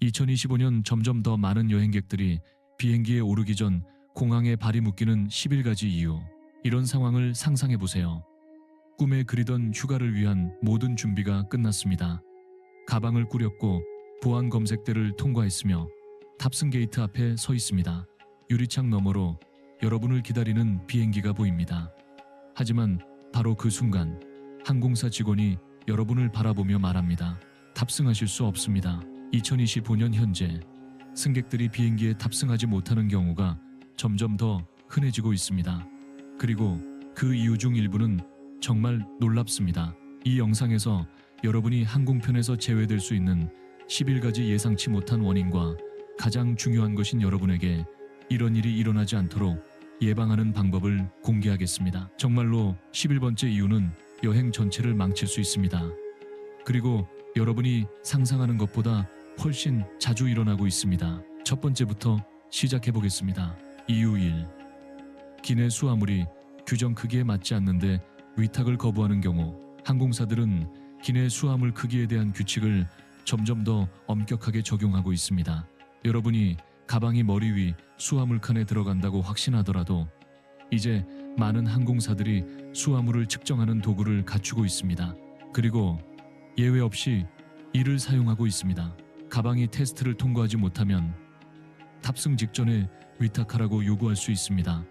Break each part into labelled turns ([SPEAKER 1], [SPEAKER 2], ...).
[SPEAKER 1] 2025년 점점 더 많은 여행객들이 비행기에 오르기 전 공항에 발이 묶이는 11가지 이유. 이런 상황을 상상해 보세요. 꿈에 그리던 휴가를 위한 모든 준비가 끝났습니다. 가방을 꾸렸고 보안 검색대를 통과했으며 탑승 게이트 앞에 서 있습니다. 유리창 너머로 여러분을 기다리는 비행기가 보입니다. 하지만 바로 그 순간 항공사 직원이 여러분을 바라보며 말합니다. 탑승하실 수 없습니다. 2025년 현재 승객들이 비행기에 탑승하지 못하는 경우가 점점 더 흔해지고 있습니다. 그리고 그 이유 중 일부는 정말 놀랍습니다. 이 영상에서 여러분이 항공편에서 제외될 수 있는 11가지 예상치 못한 원인과 가장 중요한 것인 여러분에게 이런 일이 일어나지 않도록 예방하는 방법을 공개하겠습니다. 정말로 11번째 이유는 여행 전체를 망칠 수 있습니다. 그리고 여러분이 상상하는 것보다 훨씬 자주 일어나고 있습니다. 첫 번째부터 시작해 보겠습니다. 이유 1. 기내 수화물이 규정 크기에 맞지 않는데 위탁을 거부하는 경우. 항공사들은 기내 수화물 크기에 대한 규칙을 점점 더 엄격하게 적용하고 있습니다. 여러분이 가방이 머리 위 수화물 칸에 들어간다고 확신하더라도 이제 많은 항공사들이 수화물을 측정하는 도구를 갖추고 있습니다. 그리고 예외 없이 이를 사용하고 있습니다. 가방이 테스트를 통과하지 못하면 탑승 직전에 위탁하라고 요구할 수 있습니다.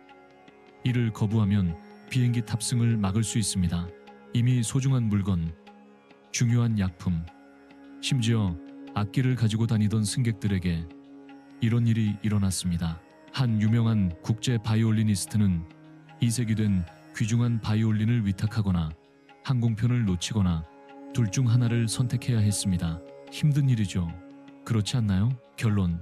[SPEAKER 1] 이를 거부하면 비행기 탑승을 막을 수 있습니다. 이미 소중한 물건, 중요한 약품, 심지어 악기를 가지고 다니던 승객들에게 이런 일이 일어났습니다. 한 유명한 국제 바이올리니스트는 이색이 된 귀중한 바이올린을 위탁하거나 항공편을 놓치거나 둘 중 하나를 선택해야 했습니다. 힘든 일이죠. 그렇지 않나요? 결론.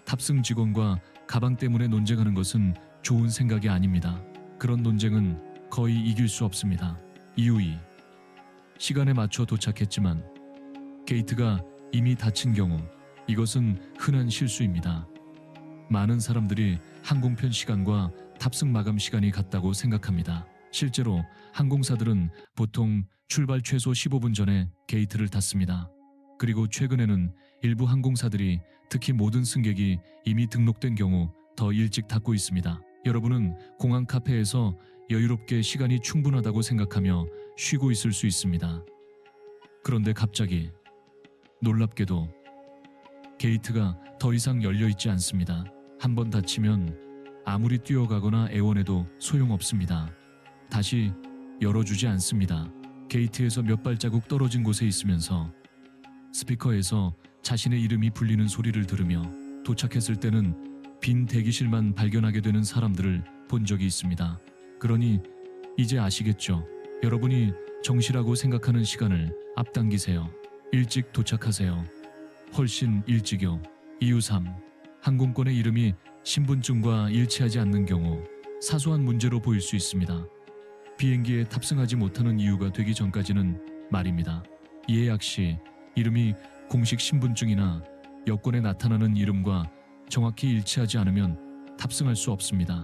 [SPEAKER 1] 탑승 직원과 가방 때문에 논쟁하는 것은 좋은 생각이 아닙니다. 그런 논쟁은 거의 이길 수 없습니다. 이유 2. 시간에 맞춰 도착했지만 게이트가 이미 닫힌 경우. 이것은 흔한 실수입니다. 많은 사람들이 항공편 시간과 탑승 마감 시간이 같다고 생각합니다. 실제로 항공사들은 보통 출발 최소 15분 전에 게이트를 닫습니다. 그리고 최근에는 일부 항공사들이 특히 모든 승객이 이미 등록된 경우 더 일찍 닫고 있습니다. 여러분은 공항 카페에서 여유롭게 시간이 충분하다고 생각하며 쉬고 있을 수 있습니다. 그런데 갑자기 놀랍게도 게이트가 더 이상 열려 있지 않습니다. 한번 닫히면 아무리 뛰어가거나 애원해도 소용없습니다. 다시 열어주지 않습니다. 게이트에서 몇 발자국 떨어진 곳에 있으면서 스피커에서 자신의 이름이 불리는 소리를 들으며 도착했을 때는 빈 대기실만 발견하게 되는 사람들을 본 적이 있습니다. 그러니 이제 아시겠죠? 여러분이 정시라고 생각하는 시간을 앞당기세요. 일찍 도착하세요. 훨씬 일찍요. 이유 3. 항공권의 이름이 신분증과 일치하지 않는 경우. 사소한 문제로 보일 수 있습니다. 비행기에 탑승하지 못하는 이유가 되기 전까지는 말입니다. 예약 시 이름이 공식 신분증이나 여권에 나타나는 이름과 정확히 일치하지 않으면 탑승할 수 없습니다.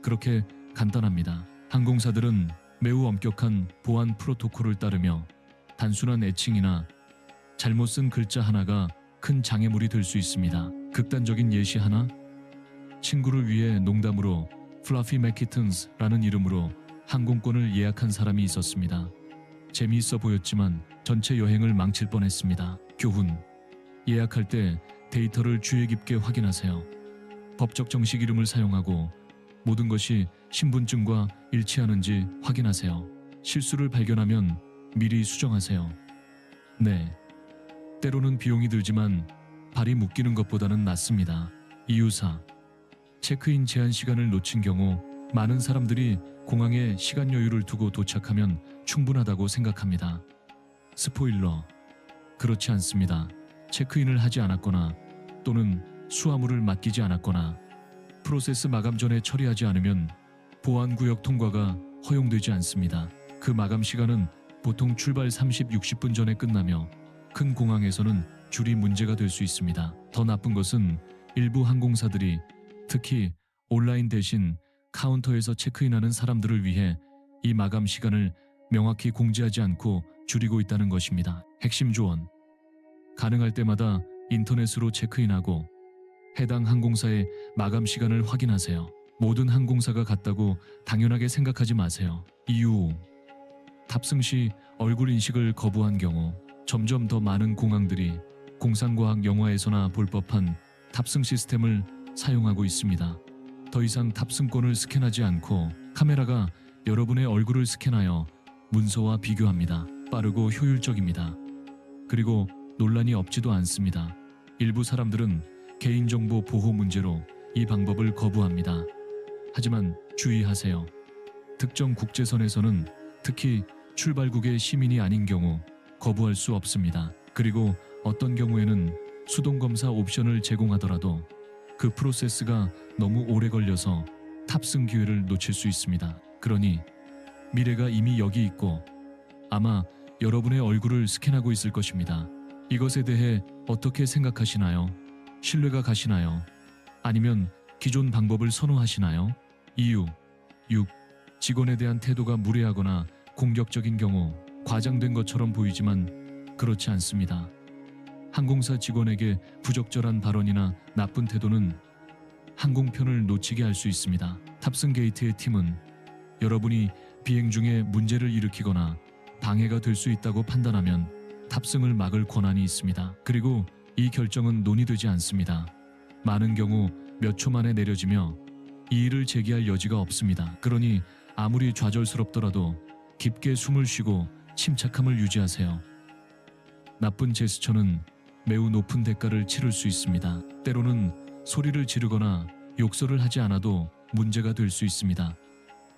[SPEAKER 1] 그렇게 간단합니다. 항공사들은 매우 엄격한 보안 프로토콜을 따르며 단순한 애칭이나 잘못 쓴 글자 하나가 큰 장애물이 될 수 있습니다. 극단적인 예시 하나? 친구를 위해 농담으로 플라피 맥키튼스라는 이름으로 항공권을 예약한 사람이 있었습니다. 재미있어 보였지만 전체 여행을 망칠 뻔했습니다. 교훈. 예약할 때 데이터를 주의 깊게 확인하세요. 법적 정식 이름을 사용하고 모든 것이 신분증과 일치하는지 확인하세요. 실수를 발견하면 미리 수정하세요. 네. 때로는 비용이 들지만 발이 묶이는 것보다는 낫습니다. 이유 4. 체크인 제한 시간을 놓친 경우. 많은 사람들이 공항에 시간 여유를 두고 도착하면 충분하다고 생각합니다. 스포일러. 그렇지 않습니다. 체크인을 하지 않았거나 또는 수화물을 맡기지 않았거나 프로세스 마감 전에 처리하지 않으면 보안구역 통과가 허용되지 않습니다. 그 마감 시간은 보통 출발 30, 60분 전에 끝나며 큰 공항에서는 줄이 문제가 될 수 있습니다. 더 나쁜 것은 일부 항공사들이 특히 온라인 대신 카운터에서 체크인하는 사람들을 위해 이 마감 시간을 명확히 공지하지 않고 줄이고 있다는 것입니다. 핵심 조언. 가능할 때마다 인터넷으로 체크인하고 해당 항공사의 마감 시간을 확인하세요. 모든 항공사가 같다고 당연하게 생각하지 마세요. 이후 탑승 시 얼굴 인식을 거부한 경우 점점 더 많은 공항들이 공상과학 영화에서나 볼 법한 탑승 시스템을 사용하고 있습니다. 더 이상 탑승권을 스캔하지 않고 카메라가 여러분의 얼굴을 스캔하여 문서와 비교합니다. 빠르고 효율적입니다. 그리고 논란이 없지도 않습니다. 일부 사람들은 개인정보 보호 문제로 이 방법을 거부합니다. 하지만 주의하세요. 특정 국제선에서는 특히 출발국의 시민이 아닌 경우 거부할 수 없습니다. 그리고 어떤 경우에는 수동검사 옵션을 제공하더라도 그 프로세스가 너무 오래 걸려서 탑승 기회를 놓칠 수 있습니다. 그러니 미래가 이미 여기 있고 아마 여러분의 얼굴을 스캔하고 있을 것입니다. 이것에 대해 어떻게 생각하시나요? 신뢰가 가시나요? 아니면 기존 방법을 선호하시나요? 이유 6. 직원에 대한 태도가 무례하거나 공격적인 경우 과장된 것처럼 보이지만 그렇지 않습니다. 항공사 직원에게 부적절한 발언이나 나쁜 태도는 항공편을 놓치게 할 수 있습니다. 탑승 게이트의 팀은 여러분이 비행 중에 문제를 일으키거나 방해가 될 수 있다고 판단하면 탑승을 막을 권한이 있습니다. 그리고 이 결정은 논의되지 않습니다. 많은 경우 몇 초 만에 내려지며 이의를 제기할 여지가 없습니다. 그러니 아무리 좌절스럽더라도 깊게 숨을 쉬고 침착함을 유지하세요. 나쁜 제스처는 매우 높은 대가를 치를 수 있습니다. 때로는 소리를 지르거나 욕설을 하지 않아도 문제가 될 수 있습니다.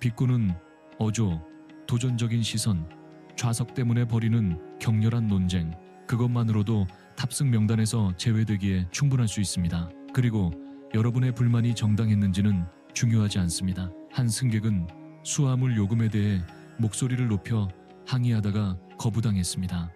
[SPEAKER 1] 비꼬는 어조, 도전적인 시선, 좌석 때문에 벌이는 격렬한 논쟁, 그것만으로도 탑승 명단에서 제외되기에 충분할 수 있습니다. 그리고 여러분의 불만이 정당했는지는 중요하지 않습니다. 한 승객은 수화물 요금에 대해 목소리를 높여 항의하다가 거부당했습니다.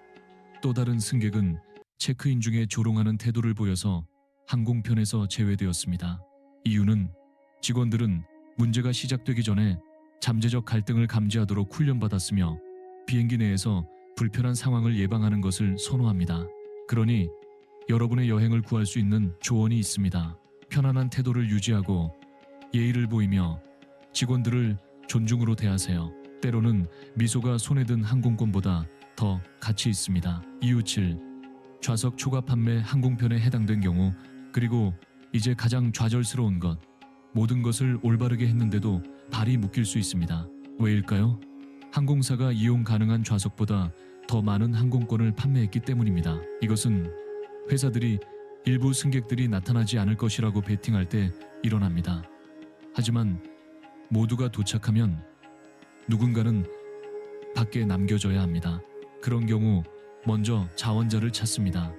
[SPEAKER 1] 또 다른 승객은 체크인 중에 조롱하는 태도를 보여서 항공편에서 제외되었습니다. 이유는 직원들은 문제가 시작되기 전에 잠재적 갈등을 감지하도록 훈련받았으며 비행기 내에서 불편한 상황을 예방하는 것을 선호합니다. 그러니 여러분의 여행을 구할 수 있는 조언이 있습니다. 편안한 태도를 유지하고 예의를 보이며 직원들을 존중으로 대하세요. 때로는 미소가 손에 든 항공권보다 더 가치 있습니다. 이유 7. 좌석 초과 판매 항공편에 해당된 경우, 그리고 이제 가장 좌절스러운 것, 모든 것을 올바르게 했는데도 발이 묶일 수 있습니다. 왜일까요? 항공사가 이용 가능한 좌석보다 더 많은 항공권을 판매했기 때문입니다. 이것은 회사들이 일부 승객들이 나타나지 않을 것이라고 베팅할 때 일어납니다. 하지만 모두가 도착하면 누군가는 밖에 남겨져야 합니다. 그런 경우 먼저 자원자를 찾습니다.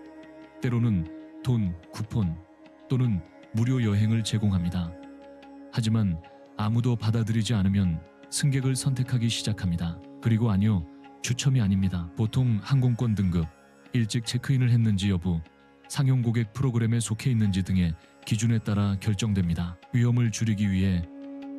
[SPEAKER 1] 때로는 돈, 쿠폰 또는 무료 여행을 제공합니다. 하지만 아무도 받아들이지 않으면 승객을 선택하기 시작합니다. 그리고 아니요, 추첨이 아닙니다. 보통 항공권 등급, 일찍 체크인을 했는지 여부, 상용 고객 프로그램에 속해 있는지 등의 기준에 따라 결정됩니다. 위험을 줄이기 위해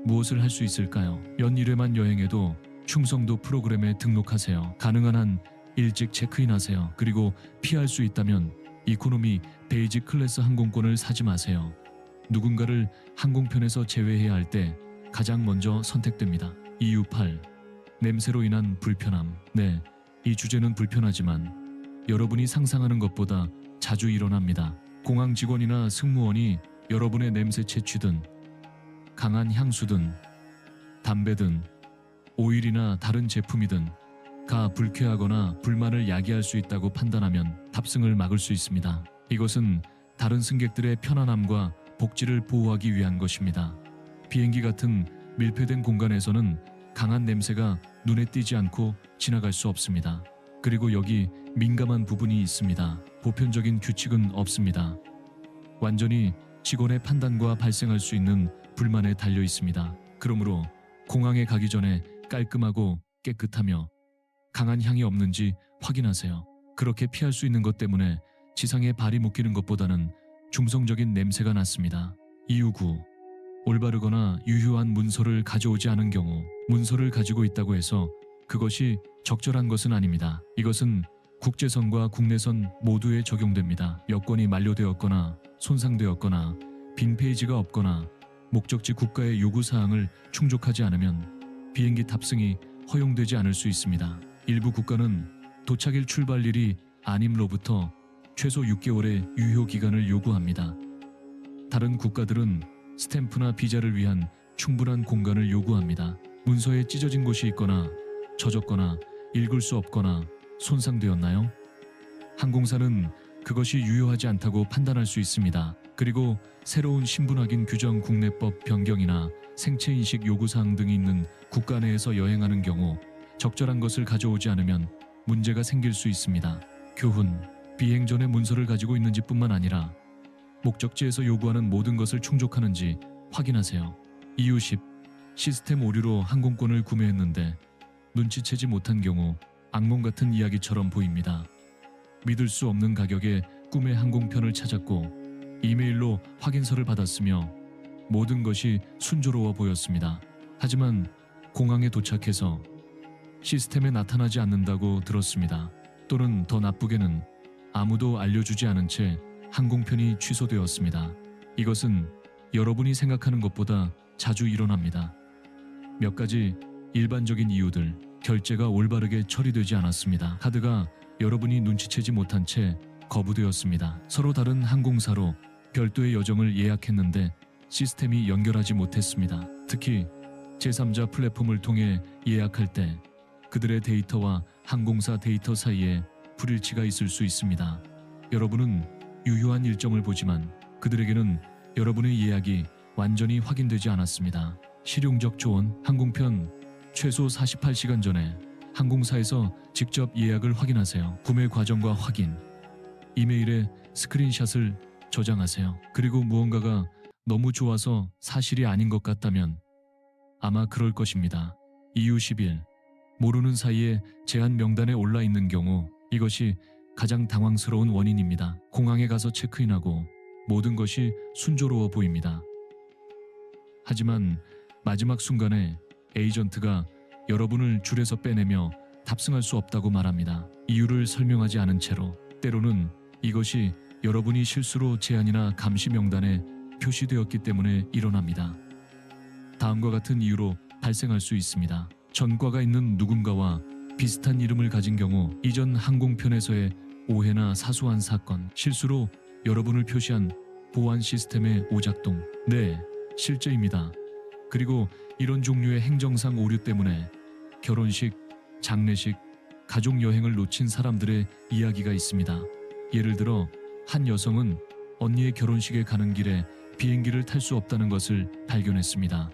[SPEAKER 1] 무엇을 할 수 있을까요? 연 1회만 여행해도 충성도 프로그램에 등록하세요. 가능한 한 일찍 체크인하세요. 그리고 피할 수 있다면 이코노미, 베이직 클래스 항공권을 사지 마세요. 누군가를 항공편에서 제외해야 할 때 가장 먼저 선택됩니다. 이유 8. 냄새로 인한 불편함. 네, 이 주제는 불편하지만 여러분이 상상하는 것보다 자주 일어납니다. 공항 직원이나 승무원이 여러분의 냄새 채취든 강한 향수든 담배든 오일이나 다른 제품이든 가 불쾌하거나 불만을 야기할 수 있다고 판단하면 탑승을 막을 수 있습니다. 이것은 다른 승객들의 편안함과 복지를 보호하기 위한 것입니다. 비행기 같은 밀폐된 공간에서는 강한 냄새가 눈에 띄지 않고 지나갈 수 없습니다. 그리고 여기 민감한 부분이 있습니다. 보편적인 규칙은 없습니다. 완전히 직원의 판단과 발생할 수 있는 불만에 달려 있습니다. 그러므로 공항에 가기 전에 깔끔하고 깨끗하며 강한 향이 없는지 확인하세요. 그렇게 피할 수 있는 것 때문에 지상에 발이 묶이는 것보다는 중성적인 냄새가 났습니다. 이유 9. 올바르거나 유효한 문서를 가져오지 않은 경우. 문서를 가지고 있다고 해서 그것이 적절한 것은 아닙니다. 이것은 국제선과 국내선 모두에 적용됩니다. 여권이 만료되었거나 손상되었거나 빈 페이지가 없거나 목적지 국가의 요구사항을 충족하지 않으면 비행기 탑승이 허용되지 않을 수 있습니다. 일부 국가는 도착일 출발일이 아님로부터 최소 6개월의 유효 기간을 요구합니다. 다른 국가들은 스탬프나 비자를 위한 충분한 공간을 요구합니다. 문서에 찢어진 곳이 있거나 젖었거나 읽을 수 없거나 손상되었나요? 항공사는 그것이 유효하지 않다고 판단할 수 있습니다. 그리고 새로운 신분 확인 규정 국내법 변경이나 생체인식 요구사항 등이 있는 국가 내에서 여행하는 경우 적절한 것을 가져오지 않으면 문제가 생길 수 있습니다. 교훈: 비행 전에 문서를 가지고 있는지 뿐만 아니라 목적지에서 요구하는 모든 것을 충족하는지 확인하세요. 이유 10. 시스템 오류로 항공권을 구매했는데 눈치채지 못한 경우 악몽 같은 이야기처럼 보입니다. 믿을 수 없는 가격에 꿈의 항공편을 찾았고 이메일로 확인서를 받았으며 모든 것이 순조로워 보였습니다. 하지만 공항에 도착해서 시스템에 나타나지 않는다고 들었습니다. 또는 더 나쁘게는 아무도 알려주지 않은 채 항공편이 취소되었습니다. 이것은 여러분이 생각하는 것보다 자주 일어납니다. 몇 가지 일반적인 이유들: 결제가 올바르게 처리되지 않았습니다. 카드가 여러분이 눈치채지 못한 채 거부되었습니다. 서로 다른 항공사로 별도의 여정을 예약했는데 시스템이 연결하지 못했습니다. 특히 제3자 플랫폼을 통해 예약할 때 그들의 데이터와 항공사 데이터 사이에 불일치가 있을 수 있습니다. 여러분은 유효한 일정을 보지만 그들에게는 여러분의 예약이 완전히 확인되지 않았습니다. 실용적 조언: 항공편 최소 48시간 전에 항공사에서 직접 예약을 확인하세요. 구매 과정과 확인: 이메일에 스크린샷을 저장하세요. 그리고 무언가가 너무 좋아서 사실이 아닌 것 같다면 아마 그럴 것입니다. 이유 11. 모르는 사이에 제한 명단에 올라 있는 경우 이것이 가장 당황스러운 원인입니다. 공항에 가서 체크인하고 모든 것이 순조로워 보입니다. 하지만 마지막 순간에 에이전트가 여러분을 줄에서 빼내며 탑승할 수 없다고 말합니다. 이유를 설명하지 않은 채로. 때로는 이것이 여러분이 실수로 제한이나 감시 명단에 표시되었기 때문에 일어납니다. 다음과 같은 이유로 발생할 수 있습니다. 전과가 있는 누군가와 비슷한 이름을 가진 경우, 이전 항공편에서의 오해나 사소한 사건, 실수로 여러분을 표시한 보안 시스템의 오작동. 네, 실제입니다. 그리고 이런 종류의 행정상 오류 때문에 결혼식, 장례식, 가족 여행을 놓친 사람들의 이야기가 있습니다. 예를 들어 한 여성은 언니의 결혼식에 가는 길에 비행기를 탈 수 없다는 것을 발견했습니다.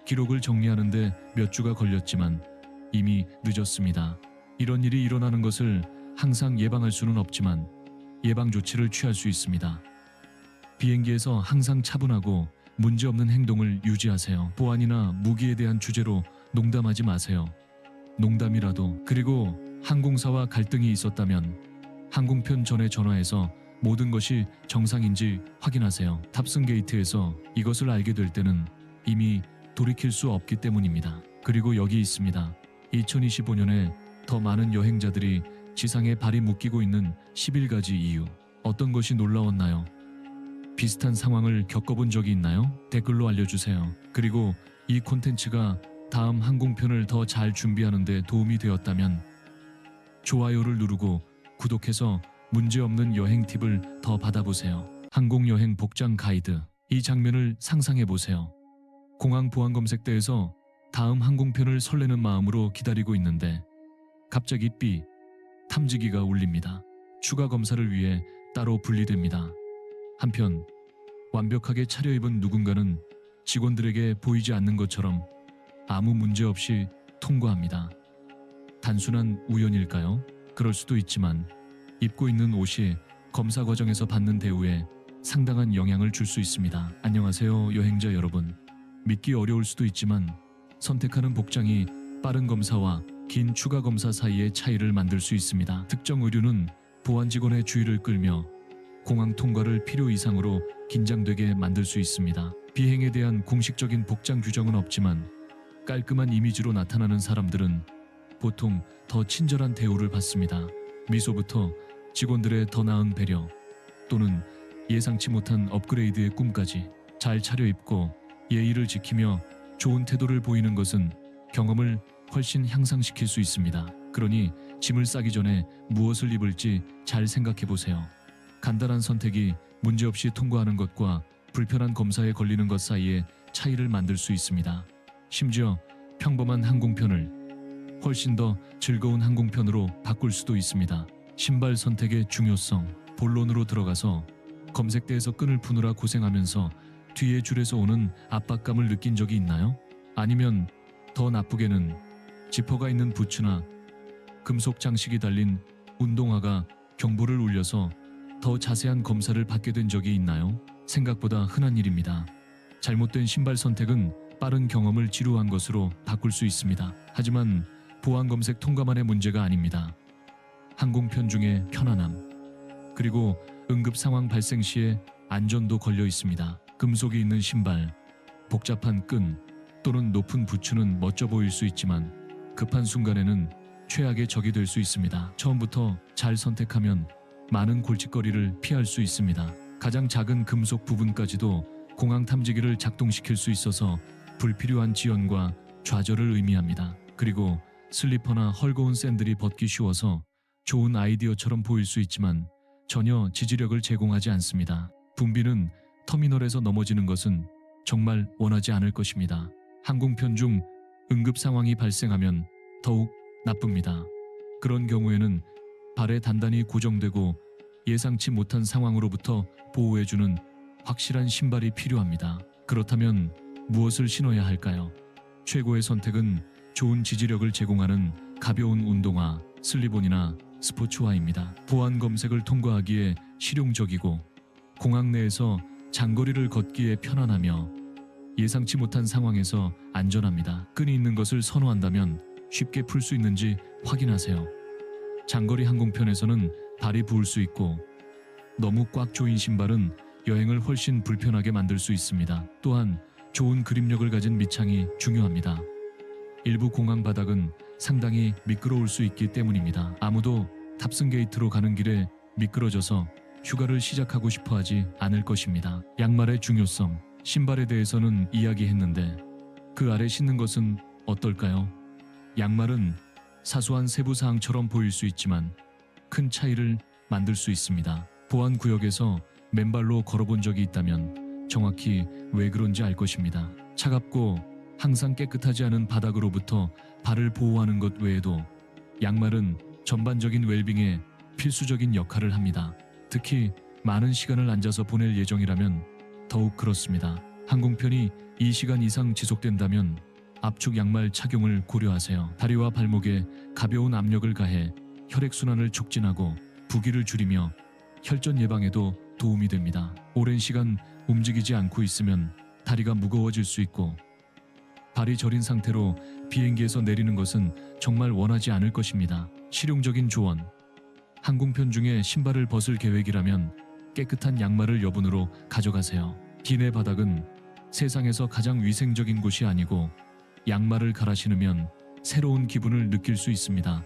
[SPEAKER 1] 기록을 정리하는데 몇 주가 걸렸지만 이미 늦었습니다. 이런 일이 일어나는 것을 항상 예방할 수는 없지만 예방 조치를 취할 수 있습니다. 비행기에서 항상 차분하고 문제없는 행동을 유지하세요. 보안이나 무기에 대한 주제로 농담하지 마세요. 농담이라도. 그리고 항공사와 갈등이 있었다면 항공편 전에 전화해서 모든 것이 정상인지 확인하세요. 탑승 게이트에서 이것을 알게 될 때는 이미 돌이킬 수 없기 때문입니다. 그리고 여기 있습니다. 2025년에 더 많은 여행자들이 지상에 발이 묶이고 있는 11가지 이유. 어떤 것이 놀라웠나요? 비슷한 상황을 겪어본 적이 있나요? 댓글로 알려주세요. 그리고 이 콘텐츠가 다음 항공편을 더 잘 준비하는 데 도움이 되었다면 좋아요를 누르고 구독해서 문제없는 여행 팁을 더 받아보세요. 항공여행 복장 가이드. 이 장면을 상상해보세요. 공항 보안 검색대에서 다음 항공편을 설레는 마음으로 기다리고 있는데 갑자기 삐 탐지기가 울립니다. 추가 검사를 위해 따로 분리됩니다. 한편 완벽하게 차려입은 누군가는 직원들에게 보이지 않는 것처럼 아무 문제 없이 통과합니다. 단순한 우연일까요? 그럴 수도 있지만 입고 있는 옷이 검사 과정에서 받는 대우에 상당한 영향을 줄 수 있습니다. 안녕하세요, 여행자 여러분. 믿기 어려울 수도 있지만 선택하는 복장이 빠른 검사와 긴 추가 검사 사이의 차이를 만들 수 있습니다. 특정 의류는 보안 직원의 주의를 끌며 공항 통과를 필요 이상으로 긴장되게 만들 수 있습니다. 비행에 대한 공식적인 복장 규정은 없지만 깔끔한 이미지로 나타나는 사람들은 보통 더 친절한 대우를 받습니다. 미소부터 직원들의 더 나은 배려 또는 예상치 못한 업그레이드의 꿈까지 잘 차려입고 예의를 지키며 좋은 태도를 보이는 것은 경험을 훨씬 향상시킬 수 있습니다. 그러니 짐을 싸기 전에 무엇을 입을지 잘 생각해 보세요. 간단한 선택이 문제없이 통과하는 것과 불편한 검사에 걸리는 것 사이에 차이를 만들 수 있습니다. 심지어 평범한 항공편을 훨씬 더 즐거운 항공편으로 바꿀 수도 있습니다. 신발 선택의 중요성. 본론으로 들어가서 검색대에서 끈을 푸느라 고생하면서 뒤에 줄에서 오는 압박감을 느낀 적이 있나요? 아니면 더 나쁘게는 지퍼가 있는 부츠나 금속 장식이 달린 운동화가 경보를 울려서 더 자세한 검사를 받게 된 적이 있나요? 생각보다 흔한 일입니다. 잘못된 신발 선택은 빠른 경험을 지루한 것으로 바꿀 수 있습니다. 하지만 보안 검색 통과만의 문제가 아닙니다. 항공편 중에 편안함, 그리고 응급 상황 발생 시에 안전도 걸려 있습니다. 금속이 있는 신발, 복잡한 끈 또는 높은 부츠는 멋져 보일 수 있지만 급한 순간에는 최악의 적이 될 수 있습니다. 처음부터 잘 선택하면 많은 골칫거리를 피할 수 있습니다. 가장 작은 금속 부분까지도 공항 탐지기를 작동시킬 수 있어서 불필요한 지연과 좌절을 의미합니다. 그리고 슬리퍼나 헐거운 샌들이 벗기 쉬워서 좋은 아이디어처럼 보일 수 있지만 전혀 지지력을 제공하지 않습니다. 붐비는 터미널에서 넘어지는 것은 정말 원하지 않을 것입니다. 항공편 중 응급 상황이 발생하면 더욱 나쁩니다. 그런 경우에는 발에 단단히 고정되고 예상치 못한 상황으로부터 보호해주는 확실한 신발이 필요합니다. 그렇다면 무엇을 신어야 할까요? 최고의 선택은 좋은 지지력을 제공하는 가벼운 운동화, 슬립온이나 스포츠화입니다. 보안 검색을 통과하기에 실용적이고 공항 내에서 장거리를 걷기에 편안하며 예상치 못한 상황에서 안전합니다. 끈이 있는 것을 선호한다면 쉽게 풀 수 있는지 확인하세요. 장거리 항공편에서는 발이 부을 수 있고 너무 꽉 조인 신발은 여행을 훨씬 불편하게 만들 수 있습니다. 또한 좋은 그립력을 가진 밑창이 중요합니다. 일부 공항 바닥은 상당히 미끄러울 수 있기 때문입니다. 아무도 탑승 게이트로 가는 길에 미끄러져서 휴가를 시작하고 싶어 하지 않을 것입니다. 양말의 중요성, 신발에 대해서는 이야기했는데 그 아래 신는 것은 어떨까요? 양말은 사소한 세부 사항처럼 보일 수 있지만 큰 차이를 만들 수 있습니다. 보안 구역에서 맨발로 걸어본 적이 있다면 정확히 왜 그런지 알 것입니다. 차갑고 항상 깨끗하지 않은 바닥으로부터 발을 보호하는 것 외에도 양말은 전반적인 웰빙에 필수적인 역할을 합니다. 특히 많은 시간을 앉아서 보낼 예정이라면 더욱 그렇습니다. 항공편이 2시간 이상 지속된다면 압축 양말 착용을 고려하세요. 다리와 발목에 가벼운 압력을 가해 혈액순환을 촉진하고 부기를 줄이며 혈전 예방에도 도움이 됩니다. 오랜 시간 움직이지 않고 있으면 다리가 무거워질 수 있고 발이 저린 상태로 비행기에서 내리는 것은 정말 원하지 않을 것입니다. 실용적인 조언. 항공편 중에 신발을 벗을 계획이라면 깨끗한 양말을 여분으로 가져가세요. 기내 바닥은 세상에서 가장 위생적인 곳이 아니고 양말을 갈아 신으면 새로운 기분을 느낄 수 있습니다.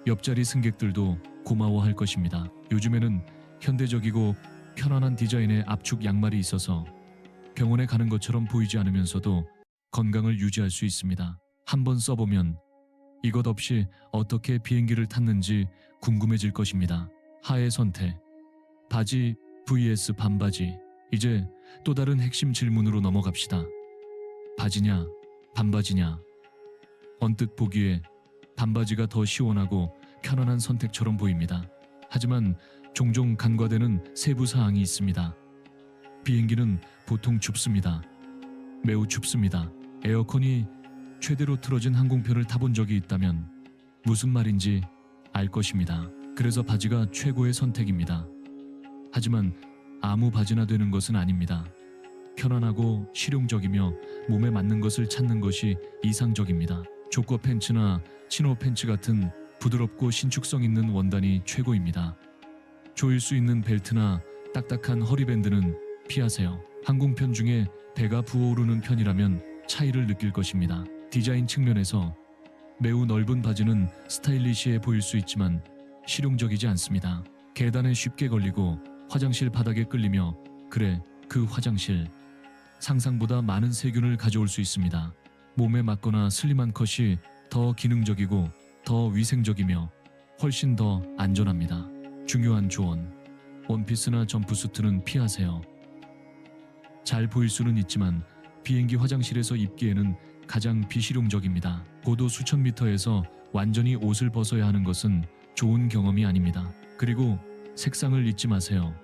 [SPEAKER 1] 옆자리 승객들도 고마워할 것입니다. 요즘에는 현대적이고 편안한 디자인의 압축 양말이 있어서 병원에 가는 것처럼 보이지 않으면서도 건강을 유지할 수 있습니다. 한번 써보면 이것 없이 어떻게 비행기를 탔는지 궁금해질 것입니다. 하의 선택. 바지 vs 반바지. 이제 또 다른 핵심 질문으로 넘어갑시다. 바지냐, 반바지냐. 언뜻 보기에 반바지가 더 시원하고 편안한 선택처럼 보입니다. 하지만 종종 간과되는 세부 사항이 있습니다. 비행기는 보통 춥습니다. 매우 춥습니다. 에어컨이 최대로 틀어진 항공편을 타본 적이 있다면 무슨 말인지 알 것입니다. 그래서 바지가 최고의 선택입니다. 하지만 아무 바지나 되는 것은 아닙니다. 편안하고 실용적이며 몸에 맞는 것을 찾는 것이 이상적입니다. 조커 팬츠나 치노 팬츠 같은 부드럽고 신축성 있는 원단이 최고입니다. 조일 수 있는 벨트나 딱딱한 허리밴드는 피하세요. 항공편 중에 배가 부어오르는 편이라면 차이를 느낄 것입니다. 디자인 측면에서 매우 넓은 바지는 스타일리시해 보일 수 있지만 실용적이지 않습니다. 계단에 쉽게 걸리고 화장실 바닥에 끌리며 그래 그 화장실 상상보다 많은 세균을 가져올 수 있습니다. 몸에 맞거나 슬림한 컷이 더 기능적이고 더 위생적이며 훨씬 더 안전합니다. 중요한 조언. 원피스나 점프수트는 피하세요. 잘 보일 수는 있지만 비행기 화장실에서 입기에는 가장 비실용적입니다. 고도 수천 미터에서 완전히 옷을 벗어야 하는 것은 좋은 경험이 아닙니다. 그리고 색상을 잊지 마세요.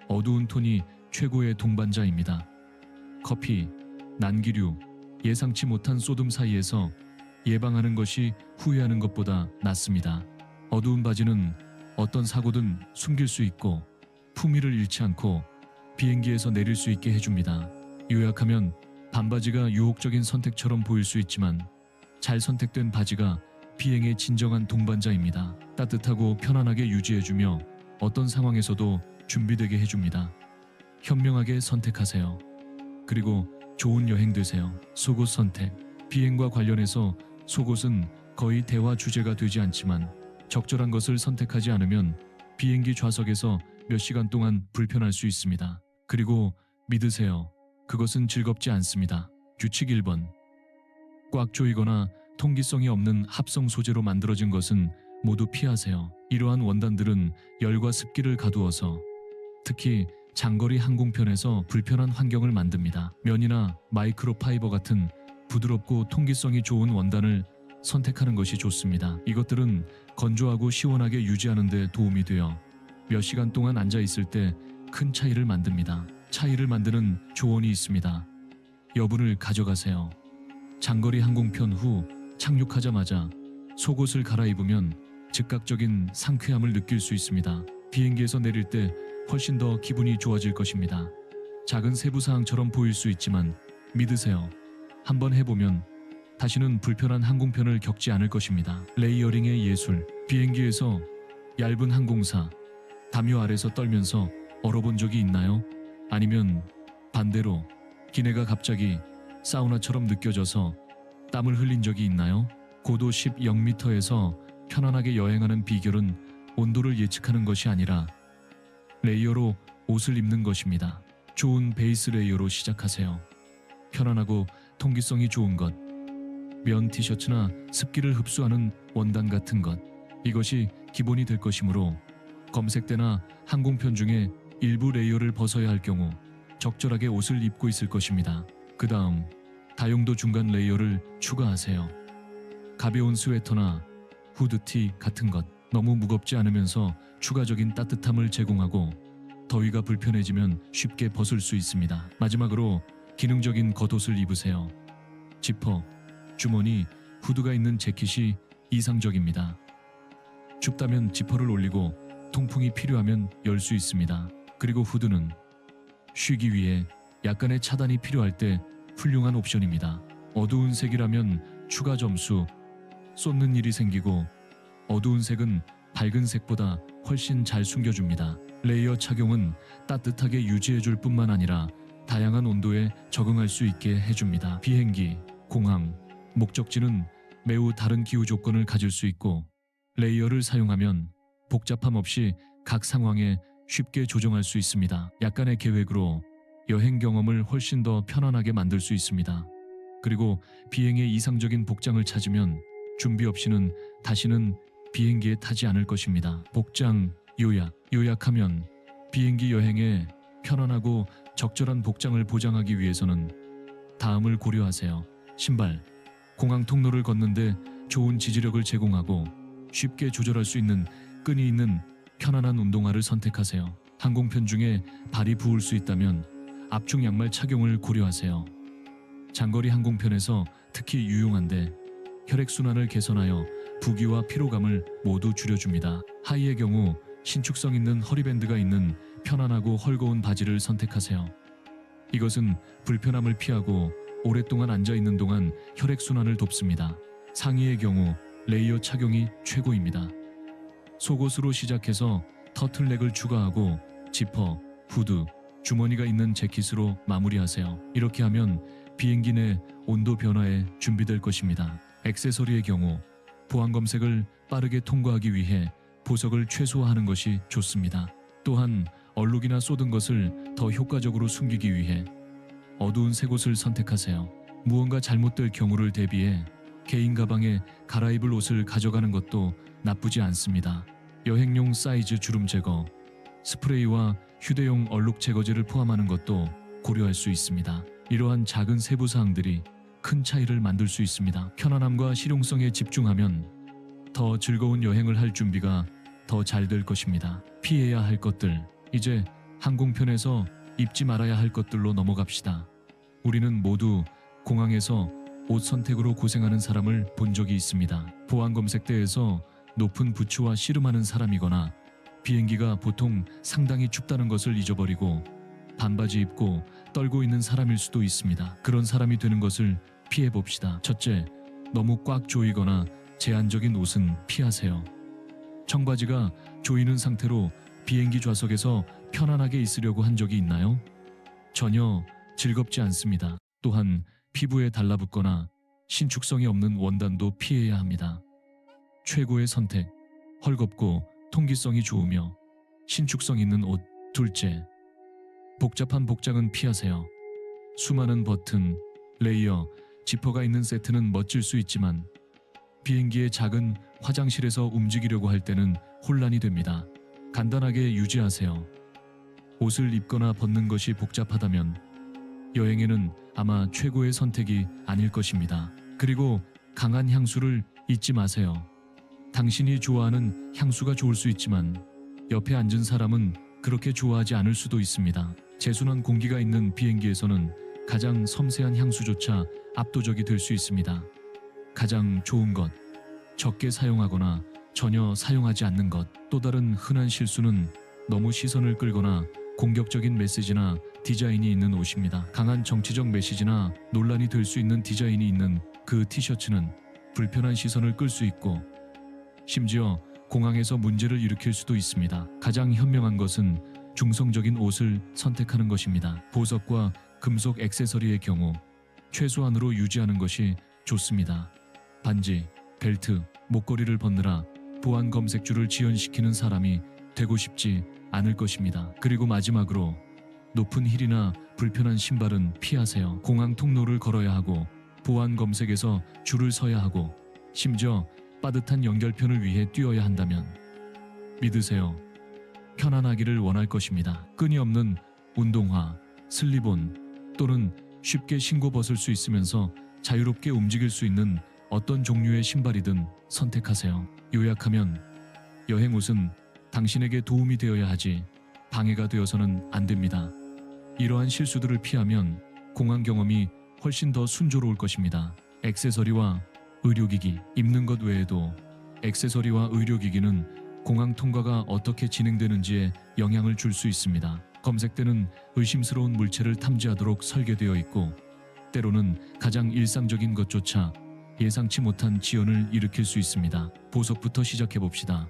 [SPEAKER 1] 어두운 톤이 최고의 동반자입니다. 커피, 난기류, 예상치 못한 소금 사이에서 예방하는 것이 후회하는 것보다 낫습니다. 어두운 바지는 어떤 사고든 숨길 수 있고 품위를 잃지 않고 비행기에서 내릴 수 있게 해줍니다. 요약하면 반바지가 유혹적인 선택처럼 보일 수 있지만 잘 선택된 바지가 비행의 진정한 동반자입니다. 따뜻하고 편안하게 유지해주며 어떤 상황에서도 준비되게 해줍니다. 현명하게 선택하세요. 그리고 좋은 여행 되세요. 속옷 선택. 비행과 관련해서 속옷은 거의 대화 주제가 되지 않지만 적절한 것을 선택하지 않으면 비행기 좌석에서 몇 시간 동안 불편할 수 있습니다. 그리고 믿으세요. 그것은 즐겁지 않습니다. 규칙 1번. 꽉 조이거나 통기성이 없는 합성 소재로 만들어진 것은 모두 피하세요. 이러한 원단들은 열과 습기를 가두어서 특히 장거리 항공편에서 불편한 환경을 만듭니다. 면이나 마이크로파이버 같은 부드럽고 통기성이 좋은 원단을 선택하는 것이 좋습니다. 이것들은 건조하고 시원하게 유지하는 데 도움이 되어 몇 시간 동안 앉아 있을 때 큰 차이를 만듭니다. 차이를 만드는 조언이 있습니다. 여분을 가져가세요. 장거리 항공편 후 착륙하자마자 속옷을 갈아입으면 즉각적인 상쾌함을 느낄 수 있습니다. 비행기에서 내릴 때 훨씬 더 기분이 좋아질 것입니다. 작은 세부사항처럼 보일 수 있지만 믿으세요. 한번 해보면 다시는 불편한 항공편을 겪지 않을 것입니다. 레이어링의 예술. 비행기에서 얇은 항공사, 담요 아래서 떨면서 얼어본 적이 있나요? 아니면 반대로 기내가 갑자기 사우나처럼 느껴져서 땀을 흘린 적이 있나요? 고도 10m에서 편안하게 여행하는 비결은 온도를 예측하는 것이 아니라 레이어로 옷을 입는 것입니다. 좋은 베이스 레이어로 시작하세요. 편안하고 통기성이 좋은 것, 면 티셔츠나 습기를 흡수하는 원단 같은 것, 이것이 기본이 될 것이므로 검색대나 항공편 중에 일부 레이어를 벗어야 할 경우 적절하게 옷을 입고 있을 것입니다. 그 다음 다용도 중간 레이어를 추가하세요. 가벼운 스웨터나 후드티 같은 것, 너무 무겁지 않으면서 추가적인 따뜻함을 제공하고 더위가 불편해지면 쉽게 벗을 수 있습니다. 마지막으로 기능적인 겉옷을 입으세요. 지퍼, 주머니, 후드가 있는 재킷이 이상적입니다. 춥다면 지퍼를 올리고 통풍이 필요하면 열 수 있습니다. 그리고 후드는 쉬기 위해 약간의 차단이 필요할 때 훌륭한 옵션입니다. 어두운 색이라면 추가 점수 쏟는 일이 생기고 어두운 색은 밝은 색보다 훨씬 잘 숨겨줍니다. 레이어 착용은 따뜻하게 유지해줄 뿐만 아니라 다양한 온도에 적응할 수 있게 해줍니다. 비행기, 공항, 목적지는 매우 다른 기후 조건을 가질 수 있고 레이어를 사용하면 복잡함 없이 각 상황에 쉽게 조정할 수 있습니다. 약간의 계획으로 여행 경험을 훨씬 더 편안하게 만들 수 있습니다. 그리고 비행의 이상적인 복장을 찾으면 준비 없이는 다시는 비행기에 타지 않을 것입니다. 복장, 요약. 요약하면 비행기 여행에 편안하고 적절한 복장을 보장하기 위해서는 다음을 고려하세요. 신발. 공항 통로를 걷는데 좋은 지지력을 제공하고 쉽게 조절할 수 있는 끈이 있는 편안한 운동화를 선택하세요. 항공편 중에 발이 부을 수 있다면 압축 양말 착용을 고려하세요. 장거리 항공편에서 특히 유용한데 혈액순환을 개선하여 부기와 피로감을 모두 줄여줍니다. 하의의 경우 신축성 있는 허리밴드가 있는 편안하고 헐거운 바지를 선택하세요. 이것은 불편함을 피하고 오랫동안 앉아있는 동안 혈액순환을 돕습니다. 상의의 경우 레이어 착용이 최고입니다. 속옷으로 시작해서 터틀넥을 추가하고 지퍼, 후드, 주머니가 있는 재킷으로 마무리하세요. 이렇게 하면 비행기 내 온도 변화에 준비될 것입니다. 액세서리의 경우 보안 검색을 빠르게 통과하기 위해 보석을 최소화하는 것이 좋습니다. 또한 얼룩이나 쏟은 것을 더 효과적으로 숨기기 위해 어두운 색 옷을 선택하세요. 무언가 잘못될 경우를 대비해 개인 가방에 갈아입을 옷을 가져가는 것도 나쁘지 않습니다. 여행용 사이즈 주름 제거, 스프레이와 휴대용 얼룩 제거제를 포함하는 것도 고려할 수 있습니다. 이러한 작은 세부 사항들이 큰 차이를 만들 수 있습니다. 편안함과 실용성에 집중하면 더 즐거운 여행을 할 준비가 더 잘 될 것입니다. 피해야 할 것들, 이제 항공편에서 입지 말아야 할 것들로 넘어갑시다. 우리는 모두 공항에서 옷 선택으로 고생하는 사람을 본 적이 있습니다. 보안 검색대에서 높은 부츠와 씨름하는 사람이거나 비행기가 보통 상당히 춥다는 것을 잊어버리고 반바지 입고 떨고 있는 사람일 수도 있습니다. 그런 사람이 되는 것을 피해 봅시다. 첫째, 너무 꽉 조이거나 제한적인 옷은 피하세요. 청바지가 조이는 상태로 비행기 좌석에서 편안하게 있으려고 한 적이 있나요? 전혀 즐겁지 않습니다. 또한 피부에 달라붙거나 신축성이 없는 원단도 피해야 합니다. 최고의 선택, 헐겁고 통기성이 좋으며 신축성 있는 옷. 둘째, 복잡한 복장은 피하세요. 수많은 버튼, 레이어, 지퍼가 있는 세트는 멋질 수 있지만 비행기의 작은 화장실에서 움직이려고 할 때는 혼란이 됩니다. 간단하게 유지하세요. 옷을 입거나 벗는 것이 복잡하다면 여행에는 아마 최고의 선택이 아닐 것입니다. 그리고 강한 향수를 잊지 마세요. 당신이 좋아하는 향수가 좋을 수 있지만 옆에 앉은 사람은 그렇게 좋아하지 않을 수도 있습니다. 제순한 공기가 있는 비행기에서는 가장 섬세한 향수조차 압도적이 될 수 있습니다. 가장 좋은 것, 적게 사용하거나 전혀 사용하지 않는 것. 또 다른 흔한 실수는 너무 시선을 끌거나 공격적인 메시지나 디자인이 있는 옷입니다. 강한 정치적 메시지나 논란이 될 수 있는 디자인이 있는 그 티셔츠는 불편한 시선을 끌 수 있고 심지어 공항에서 문제를 일으킬 수도 있습니다. 가장 현명한 것은 중성적인 옷을 선택하는 것입니다. 보석과 금속 액세서리의 경우 최소한으로 유지하는 것이 좋습니다. 반지, 벨트, 목걸이를 벗느라 보안 검색줄을 지연시키는 사람이 되고 싶지 않을 것입니다. 그리고 마지막으로 높은 힐이나 불편한 신발은 피하세요. 공항 통로를 걸어야 하고 보안 검색에서 줄을 서야 하고 심지어 빠듯한 연결편을 위해 뛰어야 한다면 믿으세요. 편안하기를 원할 것입니다. 끈이 없는 운동화, 슬립온 또는 쉽게 신고 벗을 수 있으면서 자유롭게 움직일 수 있는 어떤 종류의 신발이든 선택하세요. 요약하면 여행 옷은 당신에게 도움이 되어야 하지 방해가 되어서는 안 됩니다. 이러한 실수들을 피하면 공항 경험이 훨씬 더 순조로울 것입니다. 액세서리와 의료기기, 입는 것 외에도 액세서리와 의료기기는 공항 통과가 어떻게 진행되는지에 영향을 줄 수 있습니다. 검색대는 의심스러운 물체를 탐지하도록 설계되어 있고 때로는 가장 일상적인 것조차 예상치 못한 지연을 일으킬 수 있습니다. 보석부터 시작해 봅시다.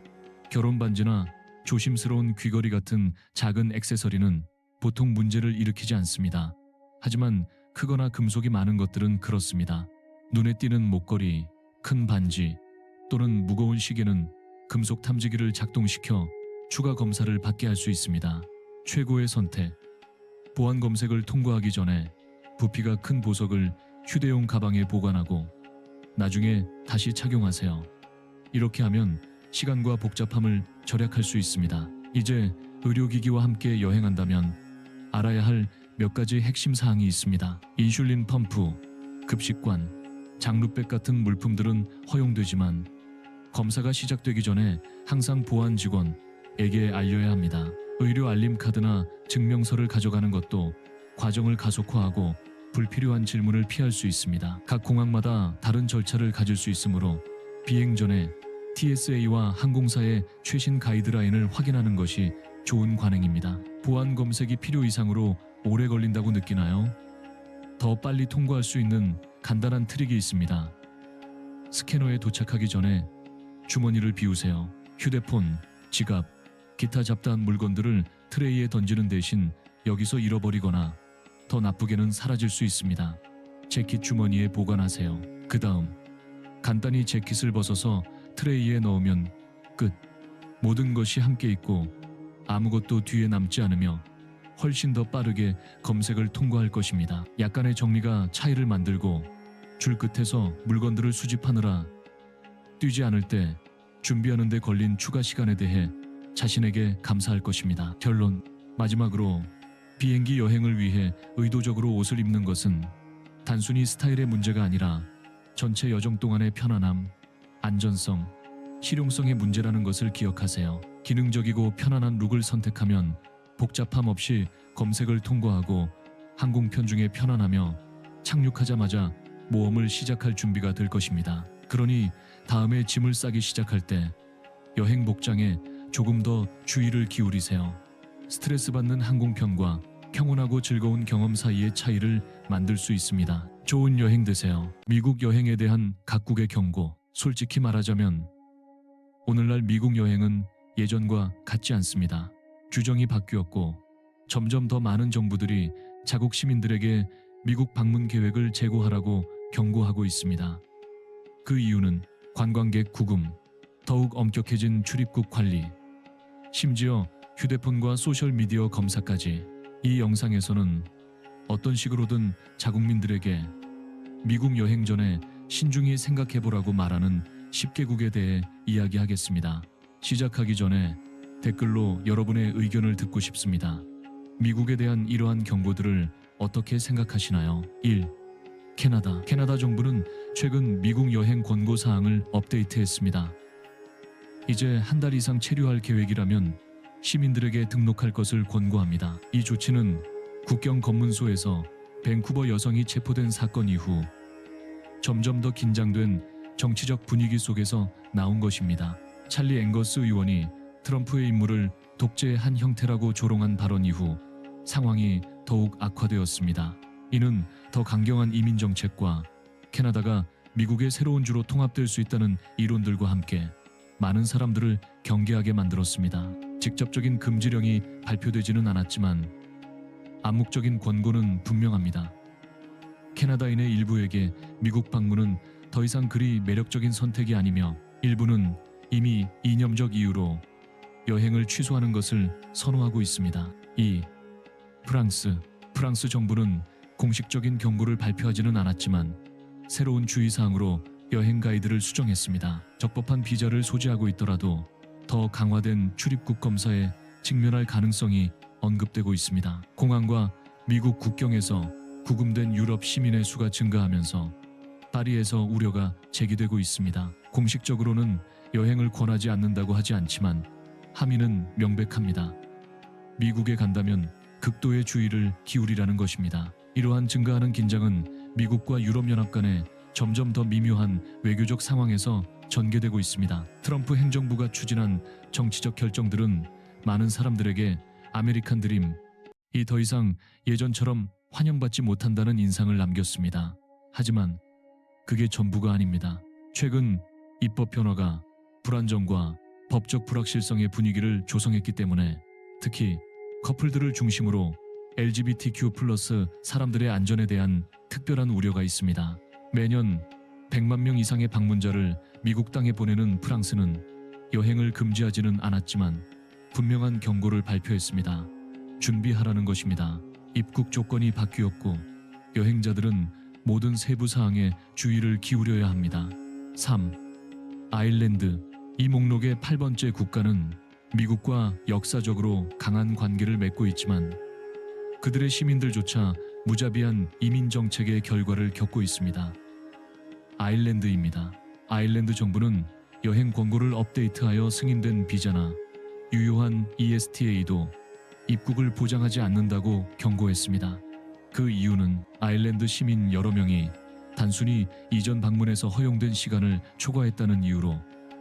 [SPEAKER 1] 결혼 반지나 조심스러운 귀걸이 같은 작은 액세서리는 보통 문제를 일으키지 않습니다. 하지만 크거나 금속이 많은 것들은 그렇습니다. 눈에 띄는 목걸이, 큰 반지 또는 무거운 시계는 금속 탐지기를 작동시켜 추가 검사를 받게 할 수 있습니다. 최고의 선택. 보안 검색을 통과하기 전에 부피가 큰 보석을 휴대용 가방에 보관하고 나중에 다시 착용하세요. 이렇게 하면 시간과 복잡함을 절약할 수 있습니다. 이제 의료기기와 함께 여행한다면 알아야 할 몇 가지 핵심 사항이 있습니다. 인슐린 펌프, 급식관, 장루백 같은 물품들은 허용되지만 검사가 시작되기 전에 항상 보안 직원에게 알려야 합니다. 의료 알림 카드나 증명서를 가져가는 것도 과정을 가속화하고 불필요한 질문을 피할 수 있습니다. 각 공항마다 다른 절차를 가질 수 있으므로 비행 전에 TSA와 항공사의 최신 가이드라인을 확인하는 것이 좋은 관행입니다. 보안 검색이 필요 이상으로 오래 걸린다고 느끼나요? 더 빨리 통과할 수 있는 간단한 트릭이 있습니다. 스캐너에 도착하기 전에 주머니를 비우세요. 휴대폰, 지갑, 기타 잡다한 물건들을 트레이에 던지는 대신 여기서 잃어버리거나 더 나쁘게는 사라질 수 있습니다. 재킷 주머니에 보관하세요. 그 다음 간단히 재킷을 벗어서 트레이에 넣으면 끝. 모든 것이 함께 있고 아무것도 뒤에 남지 않으며 훨씬 더 빠르게 검색을 통과할 것입니다. 약간의 정리가 차이를 만들고 줄 끝에서 물건들을 수집하느라 뛰지 않을 때 준비하는 데 걸린 추가 시간에 대해 자신에게 감사할 것입니다. 결론. 마지막으로 비행기 여행을 위해 의도적으로 옷을 입는 것은 단순히 스타일의 문제가 아니라 전체 여정 동안의 편안함, 안전성, 실용성의 문제라는 것을 기억하세요. 기능적이고 편안한 룩을 선택하면 복잡함 없이 검색을 통과하고 항공편 중에 편안하며 착륙하자마자 모험을 시작할 준비가 될 것입니다. 그러니 다음에 짐을 싸기 시작할 때 여행 복장에 조금 더 주의를 기울이세요. 스트레스 받는 항공편과 평온하고 즐거운 경험 사이의 차이를 만들 수 있습니다. 좋은 여행 되세요. 미국 여행에 대한 각국의 경고. 솔직히 말하자면 오늘날 미국 여행은 예전과 같지 않습니다. 규정이 바뀌었고 점점 더 많은 정부들이 자국 시민들에게 미국 방문 계획을 제고하라고 경고하고 있습니다. 그 이유는 관광객 구금, 더욱 엄격해진 출입국 관리, 심지어 휴대폰과 소셜미디어 검사까지. 이 영상에서는 어떤 식으로든 자국민들에게 미국 여행 전에 신중히 생각해보라고 말하는 10개국에 대해 이야기하겠습니다. 시작하기 전에 댓글로 여러분의 의견을 듣고 싶습니다. 미국에 대한 이러한 경고들을 어떻게 생각하시나요? 1. 캐나다. 캐나다 정부는 최근 미국 여행 권고 사항을 업데이트했습니다. 이제 한 달 이상 체류할 계획이라면 시민들에게 등록할 것을 권고합니다. 이 조치는 국경 검문소에서 밴쿠버 여성이 체포된 사건 이후 점점 더 긴장된 정치적 분위기 속에서 나온 것입니다. 찰리 앵거스 의원이 트럼프의 임무를 독재의 한 형태라고 조롱한 발언 이후 상황이 더욱 악화되었습니다. 이는 더 강경한 이민 정책과 캐나다가 미국의 새로운 주로 통합될 수 있다는 이론들과 함께 많은 사람들을 경계하게 만들었습니다. 직접적인 금지령이 발표되지는 않았지만 암묵적인 권고는 분명합니다. 캐나다인의 일부에게 미국 방문은 더 이상 그리 매력적인 선택이 아니며 일부는 이미 이념적 이유로 여행을 취소하는 것을 선호하고 있습니다. 2. 프랑스 정부는 공식적인 경고를 발표하지는 않았지만 새로운 주의사항으로 여행 가이드를 수정했습니다. 적법한 비자를 소지하고 있더라도 더 강화된 출입국 검사에 직면할 가능성이 언급되고 있습니다. 공항과 미국 국경에서 구금된 유럽 시민의 수가 증가하면서 파리에서 우려가 제기되고 있습니다. 공식적으로는 여행을 권하지 않는다고 하지 않지만 함의는 명백합니다. 미국에 간다면 극도의 주의를 기울이라는 것입니다. 이러한 증가하는 긴장은 미국과 유럽연합 간의 점점 더 미묘한 외교적 상황에서 전개되고 있습니다. 트럼프 행정부가 추진한 정치적 결정들은 많은 사람들에게 아메리칸 드림이 더 이상 예전처럼 환영받지 못한다는 인상을 남겼습니다. 하지만 그게 전부가 아닙니다. 최근 입법 변화가 불안정과 법적 불확실성의 분위기를 조성했기 때문에 특히 커플들을 중심으로 LGBTQ+ 사람들의 안전에 대한 특별한 우려가 있습니다. 매년 100만 명 이상의 방문자를 미국 땅에 보내는 프랑스는 여행을 금지하지는 않았지만 분명한 경고를 발표했습니다. 준비하라는 것입니다. 입국 조건이 바뀌었고 여행자들은 모든 세부 사항에 주의를 기울여야 합니다. 3. 아일랜드. 이 목록의 8번째 국가는 미국과 역사적으로 강한 관계를 맺고 있지만 그들의 시민들조차 무자비한 이민 정책의 결과를 겪고 있습니다. 아일랜드입니다. 아일랜드 정부는 여행 권고를 업데이트하여 승인된 비자나 유효한 ESTA도 입국을 보장하지 않는다고 경고했습니다. 그 이유는 아일랜드 시민 여러 명이 단순히 이전 방문에서 허용된 시간을 초과했다는 이유로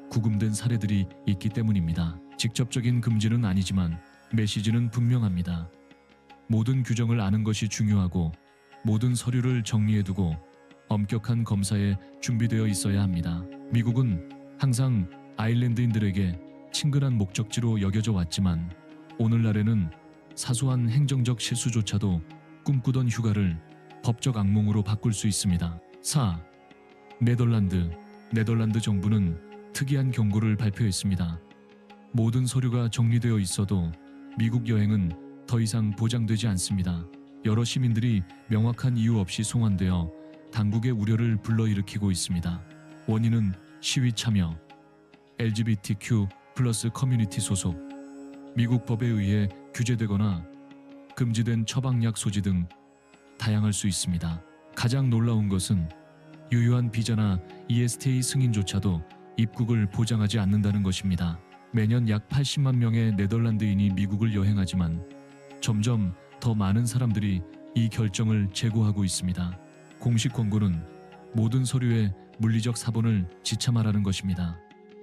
[SPEAKER 1] 구금된 사례들이 있기 때문입니다. 직접적인 금지는 아니지만 메시지는 분명합니다. 모든 규정을 아는 것이 중요하고 모든 서류를 정리해두고 엄격한 검사에 준비되어 있어야 합니다. 미국은 항상 아일랜드인들에게 친근한 목적지로 여겨져 왔지만 오늘날에는 사소한 행정적 실수조차도 꿈꾸던 휴가를 법적 악몽으로 바꿀 수 있습니다. 4. 네덜란드 정부는 특이한 경고를 발표했습니다. 모든 서류가 정리되어 있어도 미국 여행은 더 이상 보장되지 않습니다. 여러 시민들이 명확한 이유 없이 송환되어 당국의 우려를 불러일으키고 있습니다. 원인은 시위 참여, LGBTQ+ 커뮤니티 소속, 미국 법에 의해 규제되거나 금지된 처방약 소지 등 다양할 수 있습니다. 가장 놀라운 것은 유효한 비자나 ESTA 승인조차도 입국을 보장하지 않는다는 것입니다. 매년 약 80만 명의 네덜란드인이 미국을 여행하지만 점점 더 많은 사람들이 이 결정을 재고하고 있습니다. 공식 권고는 모든 서류에 물리적 사본을 지참하라는 것입니다.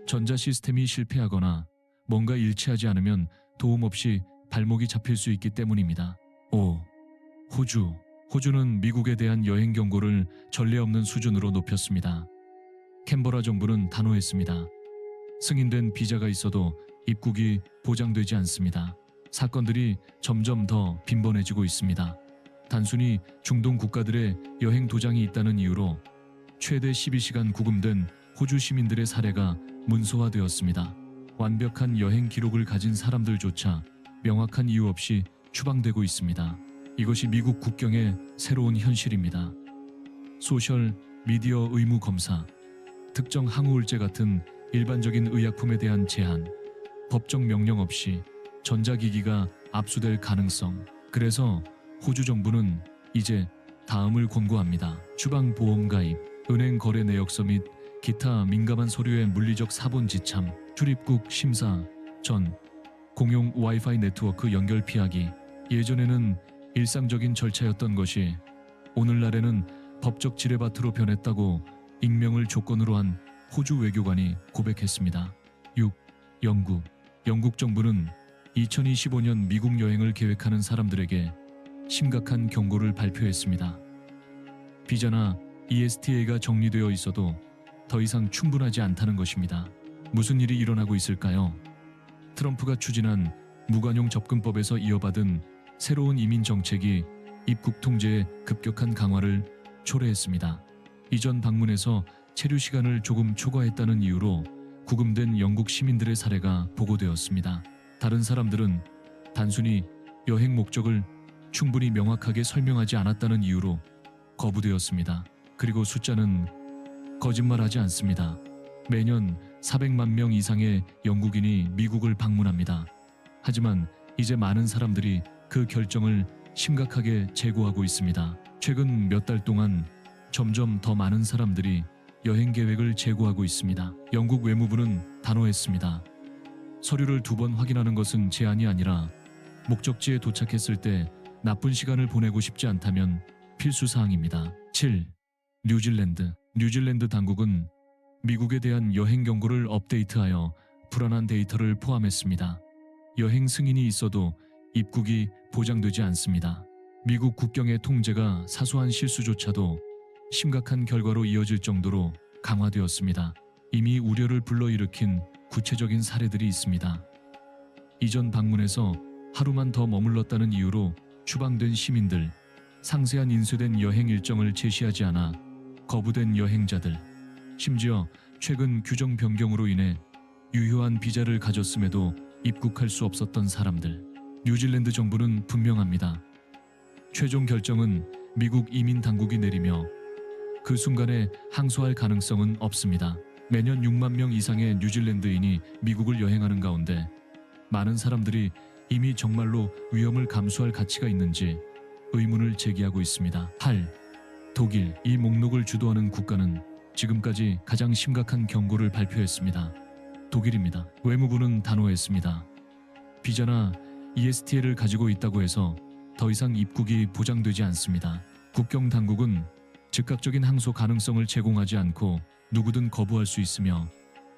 [SPEAKER 1] 전자 시스템이 실패하거나 뭔가 일치하지 않으면 도움 없이 발목이 잡힐 수 있기 때문입니다. 5. 호주는 미국에 대한 여행 경고를 전례 없는 수준으로 높였습니다. 캔버라 정부는 단호했습니다. 승인된 비자가 있어도 입국이 보장되지 않습니다. 사건들이 점점 더 빈번해지고 있습니다. 단순히 중동 국가들의 여행 도장이 있다는 이유로 최대 12시간 구금된 호주 시민들의 사례가 문서화되었습니다. 완벽한 여행 기록을 가진 사람들조차 명확한 이유 없이 추방되고 있습니다. 이것이 미국 국경의 새로운 현실입니다. 소셜 미디어 의무 검사, 특정 항우울제 같은 일반적인 의약품에 대한 제한, 법적 명령 없이 전자기기가 압수될 가능성. 그래서 호주 정부는 이제 다음을 권고합니다. 추방보험 가입, 은행 거래 내역서 및 기타 민감한 서류의 물리적 사본 지참, 출입국 심사 전 공용 와이파이 네트워크 연결 피하기. 예전에는 일상적인 절차였던 것이 오늘날에는 법적 지뢰밭으로 변했다고 익명을 조건으로 한 호주 외교관이 고백했습니다. 6. 영국 정부는 2025년 미국 여행을 계획하는 사람들에게 심각한 경고를 발표했습니다. 비자나 ESTA가 정리되어 있어도 더 이상 충분하지 않다는 것입니다. 무슨 일이 일어나고 있을까요? 트럼프가 추진한 무관용 접근법에서 이어받은 새로운 이민 정책이 입국 통제의 급격한 강화를 초래했습니다. 이전 방문에서 체류 시간을 조금 초과했다는 이유로 구금된 영국 시민들의 사례가 보고되었습니다. 다른 사람들은 단순히 여행 목적을 충분히 명확하게 설명하지 않았다는 이유로 거부되었습니다. 그리고 숫자는 거짓말하지 않습니다. 매년 400만 명 이상의 영국인이 미국을 방문합니다. 하지만 이제 많은 사람들이 그 결정을 심각하게 재고하고 있습니다. 최근 몇 달 동안 점점 더 많은 사람들이 여행 계획을 재고하고 있습니다. 영국 외무부는 단호했습니다. 서류를 2번 확인하는 것은 제한이 아니라 목적지에 도착했을 때 나쁜 시간을 보내고 싶지 않다면 필수 사항입니다. 7. 뉴질랜드 당국은 미국에 대한 여행 경고를 업데이트하여 불안한 데이터를 포함했습니다. 여행 승인이 있어도 입국이 보장되지 않습니다. 미국 국경의 통제가 사소한 실수조차도 심각한 결과로 이어질 정도로 강화되었습니다. 이미 우려를 불러일으킨 구체적인 사례들이 있습니다. 이전 방문에서 하루만 더 머물렀다는 이유로 추방된 시민들, 상세한 인쇄된 여행 일정을 제시하지 않아 거부된 여행자들, 심지어 최근 규정 변경으로 인해 유효한 비자를 가졌음에도 입국할 수 없었던 사람들. 뉴질랜드 정부는 분명합니다. 최종 결정은 미국 이민 당국이 내리며 그 순간에 항소할 가능성은 없습니다. 매년 6만 명 이상의 뉴질랜드인이 미국을 여행하는 가운데 많은 사람들이 이미 정말로 위험을 감수할 가치가 있는지 의문을 제기하고 있습니다. 8. 독일. 이 목록을 주도하는 국가는 지금까지 가장 심각한 경고를 발표했습니다. 독일입니다. 외무부는 단호했습니다. 비자나 ESTA를 가지고 있다고 해서 더 이상 입국이 보장되지 않습니다. 국경 당국은 즉각적인 항소 가능성을 제공하지 않고 누구든 거부할 수 있으며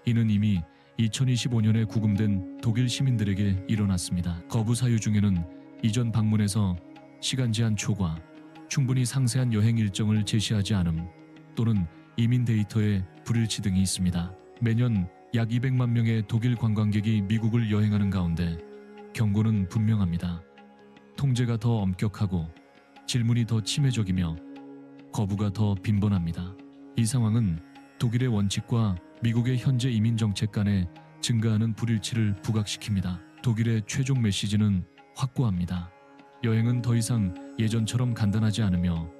[SPEAKER 1] 이는 이미 2025년에 구금된 독일 시민들에게 일어났습니다. 거부 사유 중에는 이전 방문에서 시간 제한 초과, 충분히 상세한 여행 일정을 제시하지 않음 또는 이민 데이터의 불일치 등이 있습니다. 매년 약 200만 명의 독일 관광객이 미국을 여행하는 가운데 경고는 분명합니다. 통제가 더 엄격하고 질문이 더 치매적이며 거부가 더 빈번합니다. 이 상황은 독일의 원칙과 미국의 현재 이민 정책 간의 증가하는 불일치를 부각시킵니다. 독일의 최종 메시지는 확고합니다. 여행은 더 이상 예전처럼 간단하지 않으며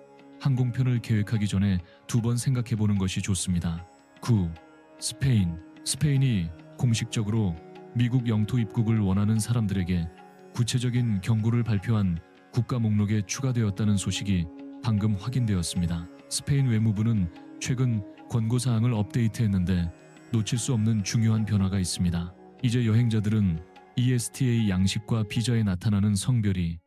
[SPEAKER 1] 항공편을 계획하기 전에 2번 생각해보는 것이 좋습니다. 9. 스페인이 공식적으로 미국 영토 입국을 원하는 사람들에게 구체적인 경고를 발표한 국가 목록에 추가되었다는 소식이 방금 확인되었습니다. 스페인 외무부는 최근 권고사항을 업데이트했는데 놓칠 수 없는 중요한 변화가 있습니다. 이제 여행자들은 ESTA 양식과 비자에 나타나는 성별이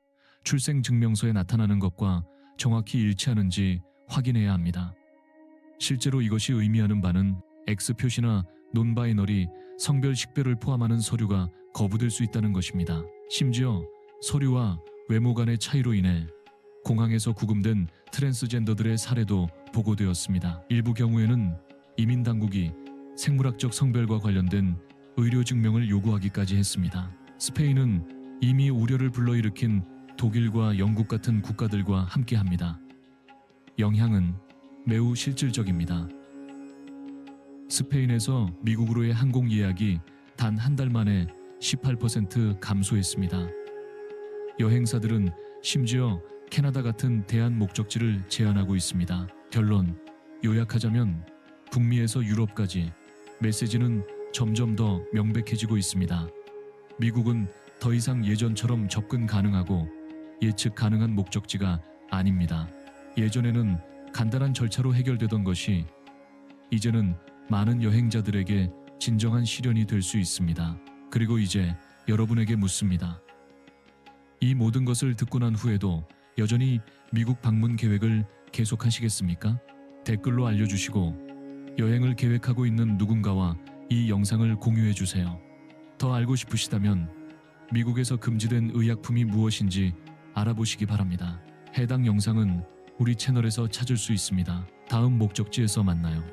[SPEAKER 1] 출생증명서에 나타나는 것과 정확히 일치하는지 확인해야 합니다. 실제로 이것이 의미하는 바는 X 표시나 논바이너리 성별 식별을 포함하는 서류가 거부될 수 있다는 것입니다. 심지어 서류와 외모 간의 차이로 인해 공항에서 구금된 트랜스젠더들의 사례도 보고되었습니다. 일부 경우에는 이민 당국이 생물학적 성별과 관련된 의료 증명을 요구하기까지 했습니다. 스페인은 이미 우려를 불러일으킨 독일과 영국 같은 국가들과 함께합니다. 영향은 매우 실질적입니다. 스페인에서 미국으로의 항공 예약이 단 한 달 만에 18% 감소했습니다. 여행사들은 심지어 캐나다 같은 대안 목적지를 제한하고 있습니다. 결론, 요약하자면 북미에서 유럽까지 메시지는 점점 더 명백해지고 있습니다. 미국은 더 이상 예전처럼 접근 가능하고 예측 가능한 목적지가 아닙니다. 예전에는 간단한 절차로 해결되던 것이 이제는 많은 여행자들에게 진정한 시련이 될 수 있습니다. 그리고 이제 여러분에게 묻습니다. 이 모든 것을 듣고 난 후에도 여전히 미국 방문 계획을 계속하시겠습니까? 댓글로 알려주시고 여행을 계획하고 있는 누군가와 이 영상을 공유해 주세요. 더 알고 싶으시다면 미국에서 금지된 의약품이 무엇인지 알아보시기 바랍니다. 해당 영상은 우리 채널에서 찾을 수 있습니다. 다음 목적지에서 만나요.